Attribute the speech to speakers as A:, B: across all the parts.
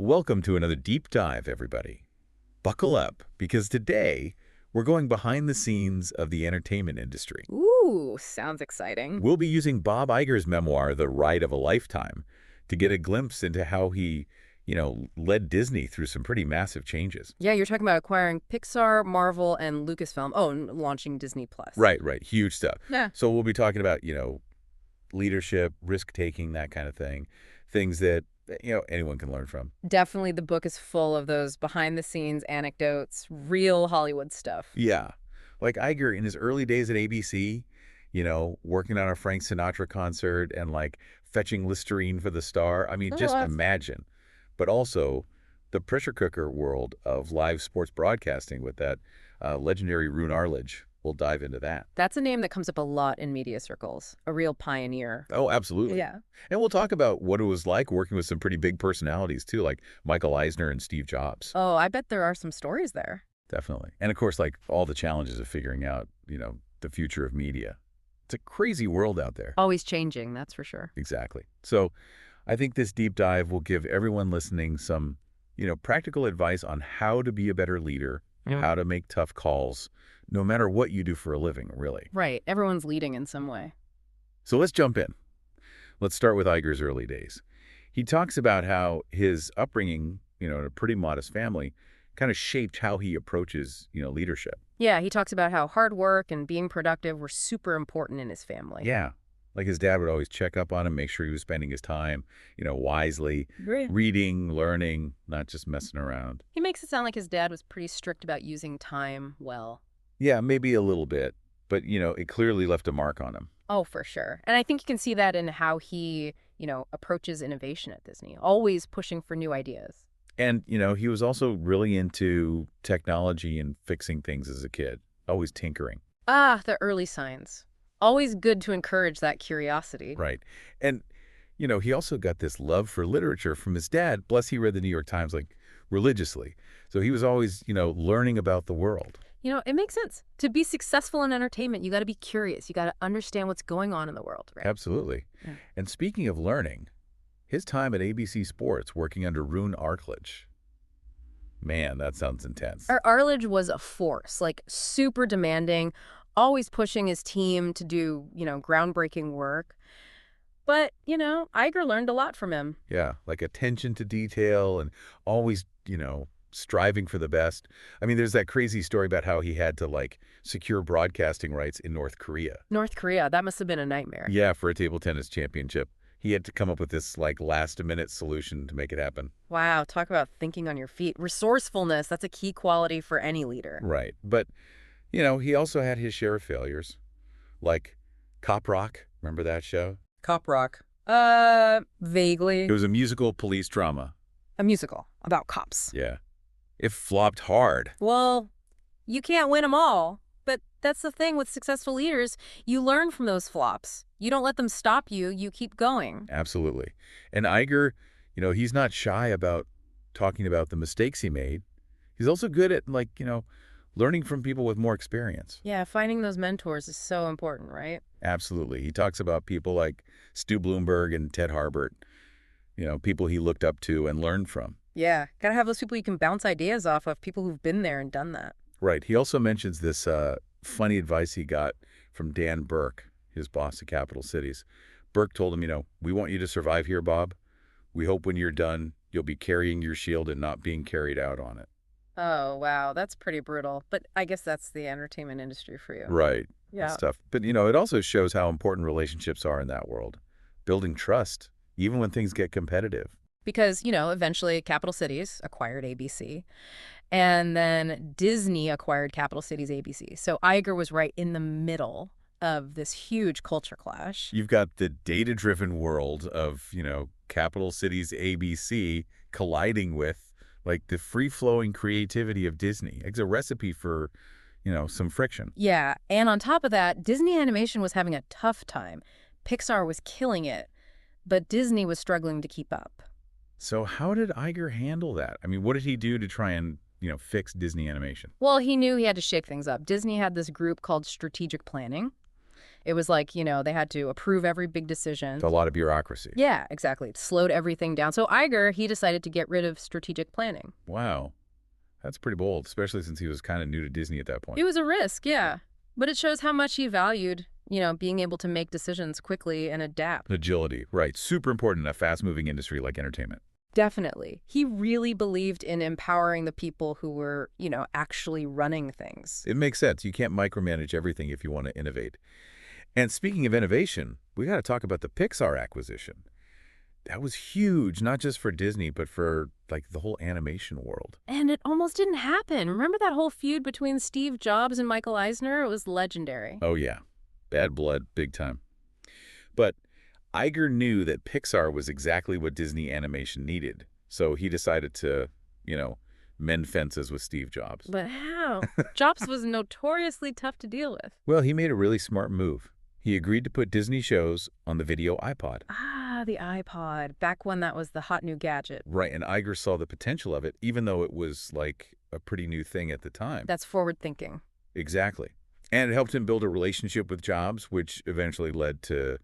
A: Welcome to another deep dive, everybody. Buckle up, because today we're going behind the scenes of the entertainment industry.
B: Ooh, sounds exciting.
A: We'll be using Bob Iger's memoir, The Ride of a Lifetime, to get a glimpse into how he, led Disney through some pretty massive changes.
B: Yeah, you're talking about acquiring Pixar, Marvel, and Lucasfilm. Oh, and launching Disney Plus.
A: Right, huge stuff.
B: Yeah.
A: So we'll be talking about, leadership, risk-taking, that kind of thing, things that, anyone can learn from.
B: Definitely the book is full of those behind-the-scenes anecdotes, real Hollywood stuff.
A: Yeah. Like Iger in his early days at ABC, working on a Frank Sinatra concert and like fetching Listerine for the star. I mean, just imagine. But also the pressure cooker world of live sports broadcasting with that legendary Roone Arledge. We'll dive into that.
B: That's a name that comes up a lot in media circles. A real pioneer.
A: Oh, absolutely.
B: Yeah.
A: And we'll talk about what it was like working with some pretty big personalities too, like Michael Eisner and Steve Jobs.
B: Oh, I bet there are some stories there.
A: Definitely. And of course, like all the challenges of figuring out, the future of media. It's a crazy world out there.
B: Always changing, that's for sure.
A: Exactly. So I think this deep dive will give everyone listening some, practical advice on how to be a better leader, how to make tough calls, no matter what you do for a living, really.
B: Right. Everyone's leading in some way.
A: So let's jump in. Let's start with Iger's early days. He talks about how his upbringing, in a pretty modest family, kind of shaped how he approaches, leadership.
B: Yeah, he talks about how hard work and being productive were super important in his family.
A: Yeah. Like his dad would always check up on him, make sure he was spending his time, wisely, reading, learning, not just messing around.
B: He makes it sound like his dad was pretty strict about using time well.
A: Yeah, maybe a little bit, but, it clearly left a mark on him.
B: Oh, for sure. And I think you can see that in how he, approaches innovation at Disney, always pushing for new ideas.
A: And, he was also really into technology and fixing things as a kid, always tinkering.
B: Ah, the early signs. Always good to encourage that curiosity.
A: Right. And, he also got this love for literature from his dad. Bless, he read the New York Times, like, religiously. So he was always, learning about the world.
B: It makes sense. To be successful in entertainment, you got to be curious. You got to understand what's going on in the world, right?
A: Absolutely. Yeah. And speaking of learning, his time at ABC Sports working under Roone Arledge. Man, that sounds intense.
B: Arledge was a force, like super demanding, always pushing his team to do, groundbreaking work. But, Iger learned a lot from him.
A: Yeah, like attention to detail and always, striving for the best. I mean, there's that crazy story about how he had to, like, secure broadcasting rights in North Korea.
B: North Korea, that must have been a nightmare.
A: Yeah, for a table tennis championship. He had to come up with this, like, last-minute solution to make it happen.
B: Wow, talk about thinking on your feet. Resourcefulness, that's a key quality for any leader.
A: Right. But, he also had his share of failures. Like Cop Rock. Remember that show?
B: Cop Rock. Vaguely.
A: It was a musical police drama.
B: A musical about cops.
A: Yeah. It flopped hard.
B: Well, you can't win them all. But that's the thing with successful leaders. You learn from those flops. You don't let them stop you. You keep going.
A: Absolutely. And Iger, he's not shy about talking about the mistakes he made. He's also good at, like, learning from people with more experience.
B: Yeah, finding those mentors is so important, right?
A: Absolutely. He talks about people like Stu Bloomberg and Ted Harbert, people he looked up to and learned from.
B: Yeah, gotta have those people you can bounce ideas off of, people who've been there and done that.
A: Right. He also mentions this funny advice he got from Dan Burke, his boss at Capital Cities. Burke told him, we want you to survive here, Bob. We hope when you're done, you'll be carrying your shield and not being carried out on it.
B: Oh, wow. That's pretty brutal. But I guess that's the entertainment industry for you.
A: Right.
B: Yeah.
A: That's tough. But, it also shows how important relationships are in that world. Building trust, even when things get competitive.
B: Because, eventually Capital Cities acquired ABC. And then Disney acquired Capital Cities ABC. So Iger was right in the middle of this huge culture clash.
A: You've got the data-driven world of, Capital Cities ABC colliding with, like, the free-flowing creativity of Disney. It's a recipe for, some friction.
B: Yeah, and on top of that, Disney Animation was having a tough time. Pixar was killing it, but Disney was struggling to keep up.
A: So how did Iger handle that? I mean, what did he do to try and, fix Disney Animation?
B: Well, he knew he had to shake things up. Disney had this group called Strategic Planning, It was like, they had to approve every big decision.
A: It's a lot of bureaucracy.
B: Yeah, exactly. It slowed everything down. So Iger, he decided to get rid of strategic planning.
A: Wow. That's pretty bold, especially since he was kind of new to Disney at that point.
B: It was a risk, yeah. But it shows how much he valued, being able to make decisions quickly and adapt.
A: Agility, right. Super important in a fast-moving industry like entertainment.
B: Definitely. He really believed in empowering the people who were, actually running things.
A: It makes sense. You can't micromanage everything if you want to innovate. And speaking of innovation, we got to talk about the Pixar acquisition. That was huge, not just for Disney, but for, like, the whole animation world.
B: And it almost didn't happen. Remember that whole feud between Steve Jobs and Michael Eisner? It was legendary.
A: Oh, yeah. Bad blood, big time. But Iger knew that Pixar was exactly what Disney animation needed. So he decided to, mend fences with Steve Jobs.
B: But how? Jobs was notoriously tough to deal with.
A: Well, he made a really smart move. He agreed to put Disney shows on the video iPod.
B: Ah, the iPod. Back when that was the hot new gadget.
A: Right, and Iger saw the potential of it, even though it was, like, a pretty new thing at the time.
B: That's forward thinking.
A: Exactly. And it helped him build a relationship with Jobs, which eventually led to,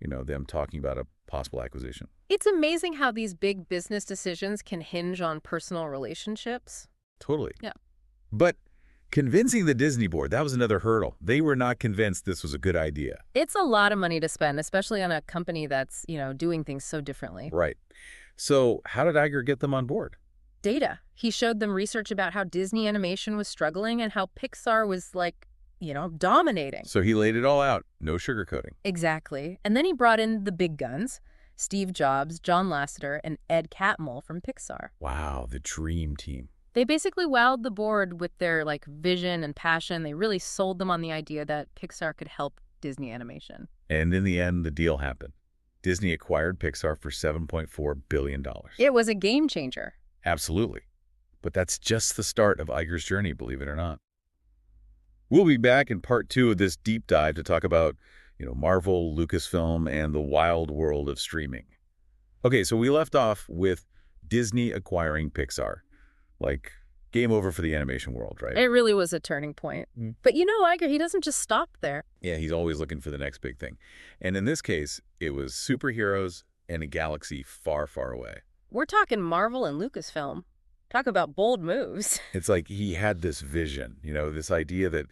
A: them talking about a possible acquisition.
B: It's amazing how these big business decisions can hinge on personal relationships.
A: Totally.
B: Yeah.
A: But convincing the Disney board, that was another hurdle. They were not convinced this was a good idea.
B: It's a lot of money to spend, especially on a company that's, doing things so differently.
A: Right. So how did Iger get them on board?
B: Data. He showed them research about how Disney animation was struggling and how Pixar was, like, dominating.
A: So he laid it all out. No sugarcoating.
B: Exactly. And then he brought in the big guns, Steve Jobs, John Lasseter, and Ed Catmull from Pixar.
A: Wow, the dream team.
B: They basically wowed the board with their, vision and passion. They really sold them on the idea that Pixar could help Disney animation.
A: And in the end, the deal happened. Disney acquired Pixar for $7.4 billion.
B: It was a game changer.
A: Absolutely. But that's just the start of Iger's journey, believe it or not. We'll be back in part 2 of this deep dive to talk about, Marvel, Lucasfilm, and the wild world of streaming. Okay, so we left off with Disney acquiring Pixar. Like, game over for the animation world, right?
B: It really was a turning point. But Iger, he doesn't just stop there.
A: Yeah, he's always looking for the next big thing. And in this case, it was superheroes and a galaxy far, far away.
B: We're talking Marvel and Lucasfilm. Talk about bold moves.
A: It's like he had this vision, this idea that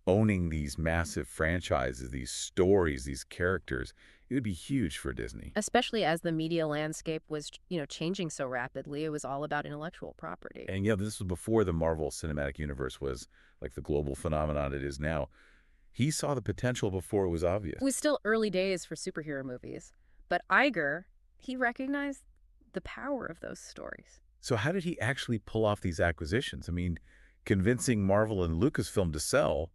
A: owning these massive franchises, these stories, these characters, it would be huge for Disney.
B: Especially as the media landscape was, changing so rapidly. It was all about intellectual property.
A: And this was before the Marvel Cinematic Universe was like the global phenomenon it is now. He saw the potential before it was obvious.
B: It was still early days for superhero movies. But Iger, he recognized the power of those stories.
A: So how did he actually pull off these acquisitions? I mean, convincing Marvel and Lucasfilm to sell,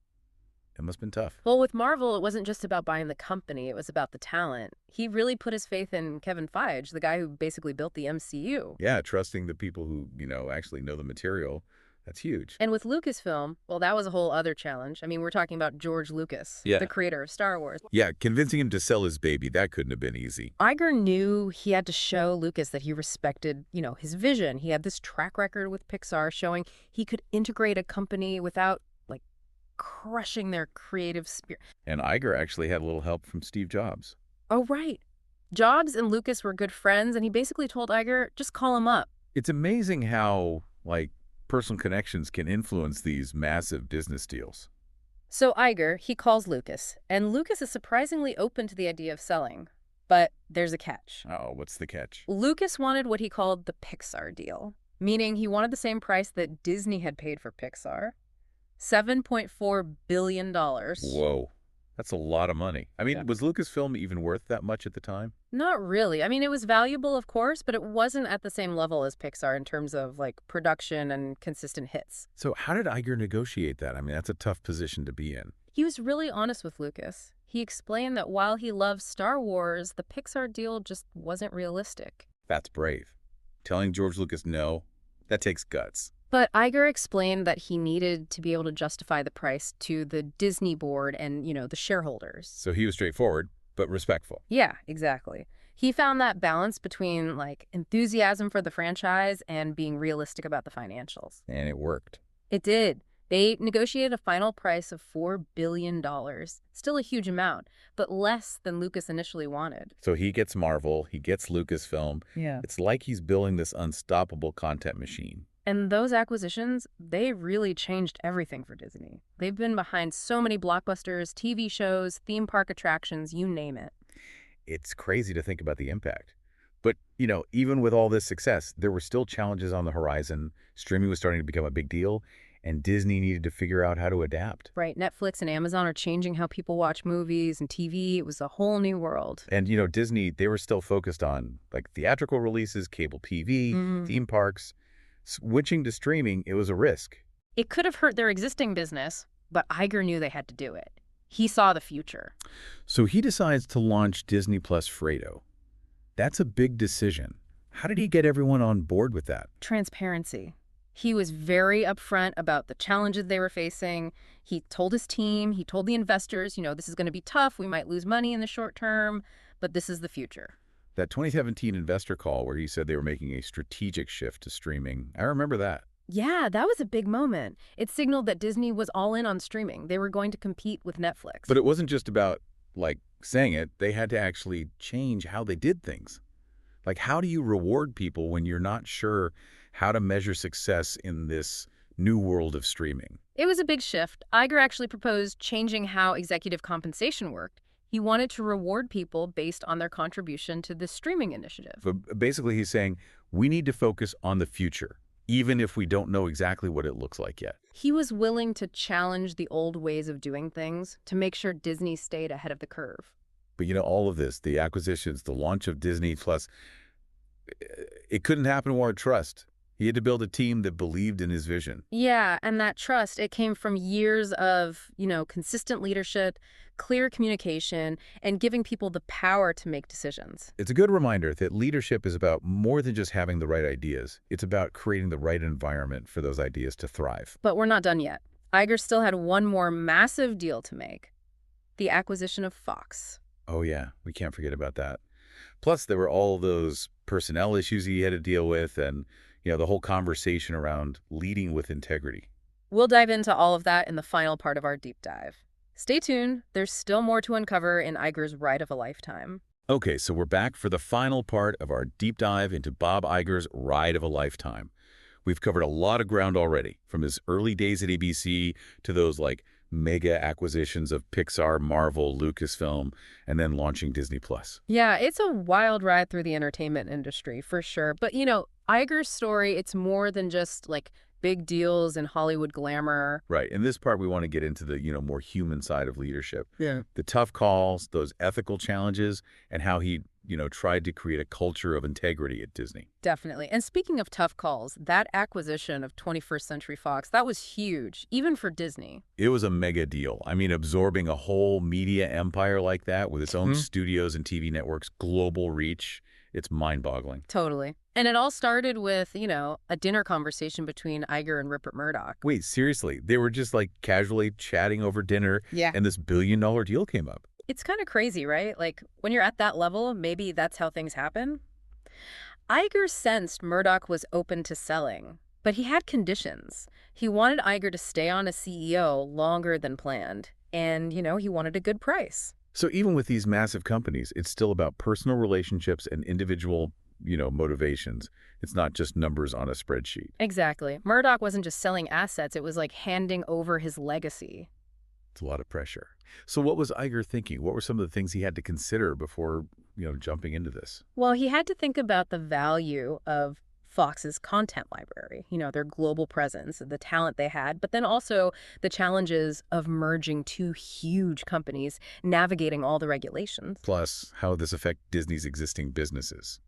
A: it must have been tough.
B: Well, with Marvel, it wasn't just about buying the company. It was about the talent. He really put his faith in Kevin Feige, the guy who basically built the MCU.
A: Yeah, trusting the people who, actually know the material. That's huge.
B: And with Lucasfilm, well, that was a whole other challenge. I mean, we're talking about George Lucas, the creator of Star Wars.
A: Yeah, convincing him to sell his baby, that couldn't have been easy.
B: Iger knew he had to show Lucas that he respected, his vision. He had this track record with Pixar showing he could integrate a company without, crushing their creative spirit.
A: And Iger actually had a little help from Steve Jobs.
B: Oh, right. Jobs and Lucas were good friends, and he basically told Iger, just call him up.
A: It's amazing how, personal connections can influence these massive business deals.
B: So Iger, he calls Lucas, and Lucas is surprisingly open to the idea of selling. But there's a catch.
A: Oh, what's the catch?
B: Lucas wanted what he called the Pixar deal, meaning he wanted the same price that Disney had paid for Pixar, $7.4 billion.
A: Whoa. That's a lot of money. I mean, was Lucasfilm even worth that much at the time?
B: Not really. I mean, it was valuable, of course, but it wasn't at the same level as Pixar in terms of, production and consistent hits.
A: So how did Iger negotiate that? I mean, that's a tough position to be in.
B: He was really honest with Lucas. He explained that while he loved Star Wars, the Pixar deal just wasn't realistic.
A: That's brave. Telling George Lucas no, that takes guts.
B: But Iger explained that he needed to be able to justify the price to the Disney board and, the shareholders.
A: So he was straightforward, but respectful.
B: Yeah, exactly. He found that balance between, enthusiasm for the franchise and being realistic about the financials.
A: And it worked.
B: It did. They negotiated a final price of $4 billion. Still a huge amount, but less than Lucas initially wanted.
A: So he gets Marvel, he gets Lucasfilm.
B: Yeah.
A: It's like he's building this unstoppable content machine.
B: And those acquisitions, they really changed everything for Disney. They've been behind so many blockbusters, TV shows, theme park attractions, you name it.
A: It's crazy to think about the impact. But, even with all this success, there were still challenges on the horizon. Streaming was starting to become a big deal, and Disney needed to figure out how to adapt.
B: Right, Netflix and Amazon are changing how people watch movies and TV. It was a whole new world.
A: And, Disney, they were still focused on, like, theatrical releases, cable TV, theme parks. Switching to streaming, it was a risk.
B: It could have hurt their existing business, but Iger knew they had to do it. He saw the future.
A: So he decides to launch Disney Plus Fredo. That's a big decision. How did he get everyone on board with that?
B: Transparency. He was very upfront about the challenges they were facing. He told his team, he told the investors, this is going to be tough. We might lose money in the short term, but this is the future.
A: That 2017 investor call where he said they were making a strategic shift to streaming, I remember that.
B: Yeah, that was a big moment. It signaled that Disney was all in on streaming. They were going to compete with Netflix.
A: But it wasn't just about, saying it. They had to actually change how they did things. How do you reward people when you're not sure how to measure success in this new world of streaming?
B: It was a big shift. Iger actually proposed changing how executive compensation worked. He wanted to reward people based on their contribution to the streaming initiative.
A: But basically, he's saying we need to focus on the future, even if we don't know exactly what it looks like yet.
B: He was willing to challenge the old ways of doing things to make sure Disney stayed ahead of the curve.
A: But all of this, the acquisitions, the launch of Disney Plus, it couldn't happen without trust. He had to build a team that believed in his vision.
B: Yeah, and that trust, it came from years of, consistent leadership, clear communication, and giving people the power to make decisions.
A: It's a good reminder that leadership is about more than just having the right ideas. It's about creating the right environment for those ideas to thrive.
B: But we're not done yet. Iger still had one more massive deal to make: the acquisition of Fox.
A: Oh, yeah, we can't forget about that. Plus, there were all those personnel issues he had to deal with and, the whole conversation around leading with integrity.
B: We'll dive into all of that in the final part of our deep dive. Stay tuned. There's still more to uncover in Iger's ride of a lifetime.
A: Okay, so we're back for the final part of our deep dive into Bob Iger's ride of a lifetime. We've covered a lot of ground already, from his early days at ABC to those mega acquisitions of Pixar, Marvel, Lucasfilm, and then launching Disney Plus.
B: Yeah, it's a wild ride through the entertainment industry, for sure. But, Iger's story, it's more than just, big deals and Hollywood glamour.
A: Right. In this part, we want to get into the, more human side of leadership.
B: Yeah.
A: The tough calls, those ethical challenges, and how he, tried to create a culture of integrity at Disney.
B: Definitely. And speaking of tough calls, that acquisition of 21st Century Fox, that was huge, even for Disney.
A: It was a mega deal. I mean, absorbing a whole media empire like that with its own studios and TV networks, global reach, it's mind-boggling.
B: Totally. And it all started with, a dinner conversation between Iger and Rupert Murdoch.
A: Wait, seriously? They were just casually chatting over dinner,
B: yeah,
A: and this billion-dollar deal came up.
B: It's kind of crazy, right? When you're at that level, maybe that's how things happen. Iger sensed Murdoch was open to selling, but he had conditions. He wanted Iger to stay on as CEO longer than planned, and, he wanted a good price.
A: So even with these massive companies, it's still about personal relationships and individual, motivations. It's not just numbers on a spreadsheet.
B: Exactly. Murdoch wasn't just selling assets. It was like handing over his legacy.
A: It's a lot of pressure. So what was Iger thinking? What were some of the things he had to consider before, jumping into this?
B: Well, he had to think about the value of Fox's content library, their global presence, the talent they had, but then also the challenges of merging two huge companies, navigating all the regulations.
A: Plus, how would this affect Disney's existing businesses?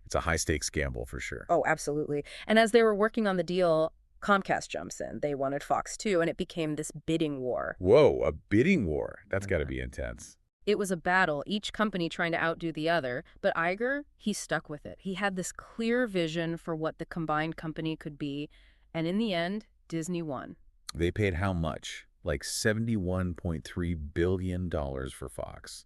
A: It's a high-stakes gamble for sure.
B: Oh, absolutely. And as they were working on the deal, Comcast jumps in. They wanted Fox too, and it became this bidding war.
A: Whoa, a bidding war. That's got to be intense.
B: It was a battle, each company trying to outdo the other, but Iger, he stuck with it. He had this clear vision for what the combined company could be, and in the end, Disney won.
A: They paid how much? $71.3 billion for Fox.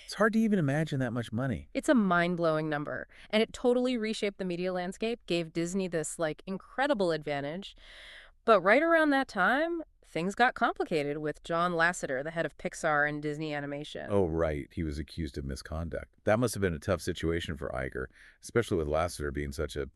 A: It's hard to even imagine that much money.
B: It's a mind-blowing number, and it totally reshaped the media landscape, gave Disney this, incredible advantage. But right around that time, things got complicated with John Lasseter, the head of Pixar and Disney Animation.
A: Oh, right. He was accused of misconduct. That must have been a tough situation for Iger, especially with Lasseter being such a,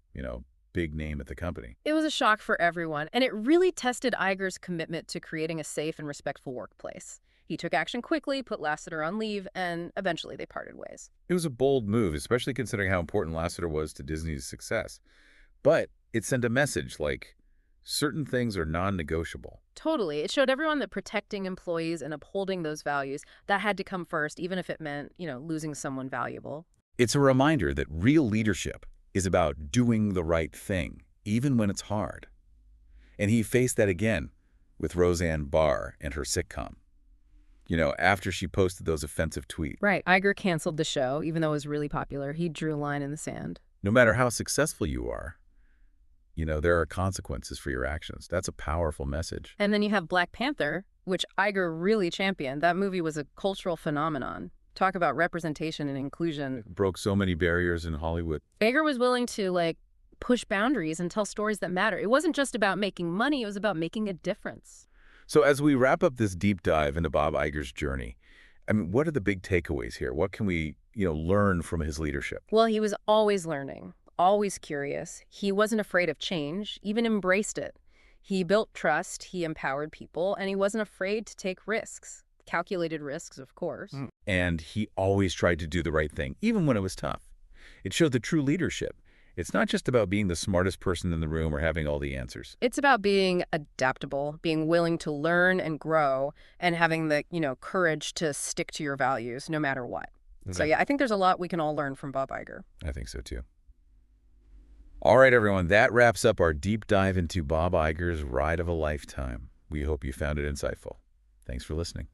A: big name at the company.
B: It was a shock for everyone, and it really tested Iger's commitment to creating a safe and respectful workplace. He took action quickly, put Lasseter on leave, and eventually they parted ways.
A: It was a bold move, especially considering how important Lasseter was to Disney's success. But it sent a message like, certain things are non-negotiable.
B: Totally. It showed everyone that protecting employees and upholding those values, that had to come first, even if it meant, losing someone valuable.
A: It's a reminder that real leadership is about doing the right thing, even when it's hard. And he faced that again with Roseanne Barr and her sitcom. After she posted those offensive tweets.
B: Right. Iger canceled the show, even though it was really popular. He drew a line in the sand.
A: No matter how successful you are, there are consequences for your actions. That's a powerful message.
B: And then you have Black Panther, which Iger really championed. That movie was a cultural phenomenon. Talk about representation and inclusion.
A: It broke so many barriers in Hollywood.
B: Iger was willing to, push boundaries and tell stories that matter. It wasn't just about making money, it was about making a difference.
A: So as we wrap up this deep dive into Bob Iger's journey, what are the big takeaways here? What can we, learn from his leadership?
B: Well, he was always learning, always curious. He wasn't afraid of change, even embraced it. He built trust, he empowered people, and he wasn't afraid to take risks. Calculated risks, of course.
A: And he always tried to do the right thing, even when it was tough. It showed the true leadership. It's not just about being the smartest person in the room or having all the answers.
B: It's about being adaptable, being willing to learn and grow, and having the, courage to stick to your values no matter what. Okay. So yeah, I think there's a lot we can all learn from Bob Iger.
A: I think so too. All right, everyone, that wraps up our deep dive into Bob Iger's ride of a lifetime. We hope you found it insightful. Thanks for listening.